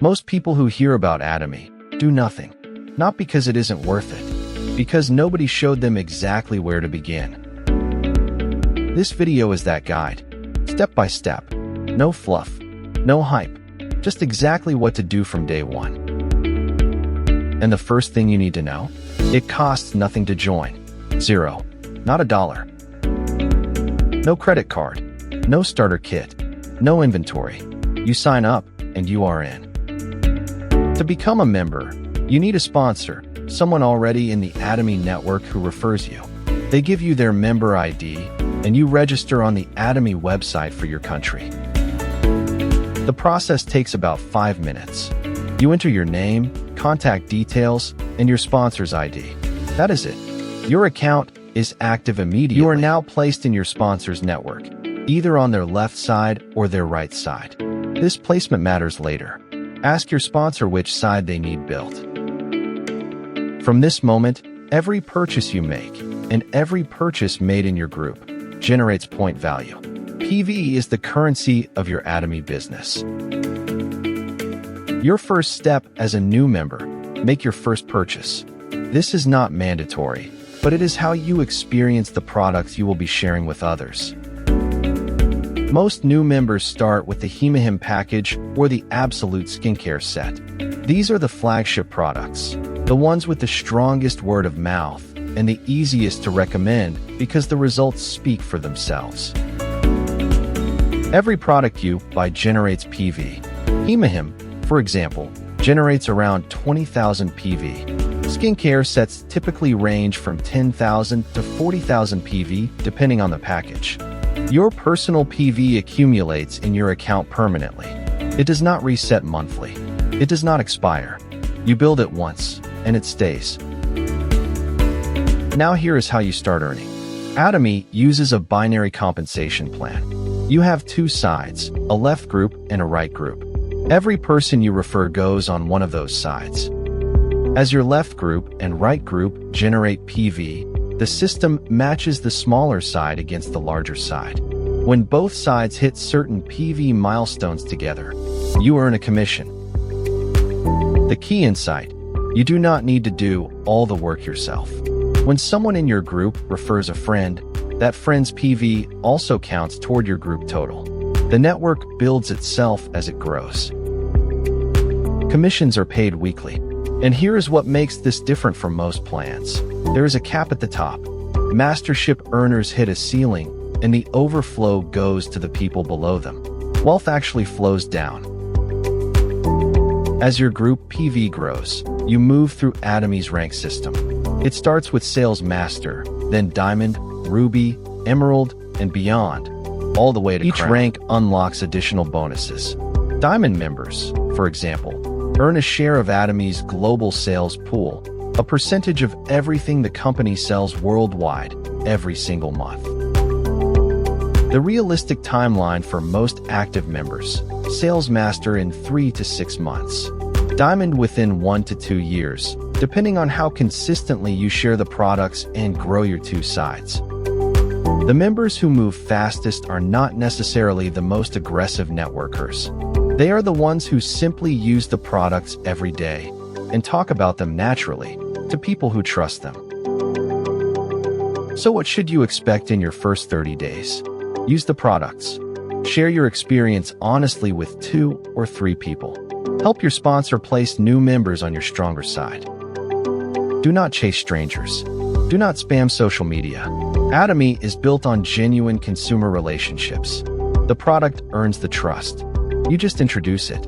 Most people who hear about Atomy do nothing. Not because it isn't worth it, because nobody showed them exactly where to begin. This video is that guide. Step by step. No fluff. No hype. Just exactly what to do from day one. And the first thing you need to know? It costs nothing to join. Zero. Not $1. No credit card. No starter kit. No inventory. You sign up, and you are in. To become a member, you need a sponsor, someone already in the Atomy network who refers you. They give you their member ID, and you register on the Atomy website for your country. The process takes about 5 minutes. You enter your name, contact details, and your sponsor's ID. That is it. Your account is active immediately. You are now placed in your sponsor's network, either on their left side or their right side. This placement matters later. Ask your sponsor which side they need built. From this moment, every purchase you make, and every purchase made in your group, generates point value. PV is the currency of your Atomy business. Your first step as a new member, make your first purchase. This is not mandatory, but it is how you experience the products you will be sharing with others. Most new members start with the Hemahim package or the Absolute Skincare set. These are the flagship products, the ones with the strongest word of mouth and the easiest to recommend because the results speak for themselves. Every product you buy generates PV. Hemahim, for example, generates around 20,000 PV. Skincare sets typically range from 10,000 to 40,000 PV depending on the package. Your personal PV accumulates in your account permanently. It does not reset monthly. It does not expire. You build it once, and it stays. Now here is how you start earning. Atomy uses a binary compensation plan. You have 2 sides, a left group and a right group. Every person you refer goes on one of those sides. As your left group and right group generate PV, the system matches the smaller side against the larger side. When both sides hit certain PV milestones together, you earn a commission. The key insight: you do not need to do all the work yourself. When someone in your group refers a friend, that friend's PV also counts toward your group total. The network builds itself as it grows. Commissions are paid weekly. And here is what makes this different from most plans. There is a cap at the top. Mastership earners hit a ceiling, and the overflow goes to the people below them. Wealth actually flows down. As your group PV grows, you move through Atomy's rank system. It starts with Sales Master, then Diamond, Ruby, Emerald, and beyond, all the way to Crown. Each rank unlocks additional bonuses. Diamond members, for example, earn a share of Atomy's global sales pool, a percentage of everything the company sells worldwide every single month. The realistic timeline for most active members: Sales Master in 3 to 6 months. Diamond within 1 to 2 years, depending on how consistently you share the products and grow your 2 sides. The members who move fastest are not necessarily the most aggressive networkers. They are the ones who simply use the products every day and talk about them naturally to people who trust them. So what should you expect in your first 30 days? Use the products. Share your experience honestly with 2 or 3 people. Help your sponsor place new members on your stronger side. Do not chase strangers. Do not spam social media. Atomy is built on genuine consumer relationships. The product earns the trust. You just introduce it.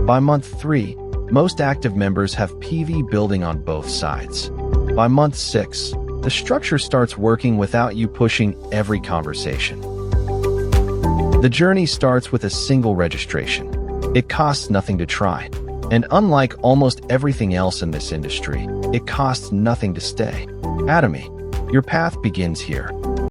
By month 3, most active members have PV building on both sides. By month 6, the structure starts working without you pushing every conversation. The journey starts with a single registration. It costs nothing to try. And unlike almost everything else in this industry, it costs nothing to stay. Atomy, your path begins here.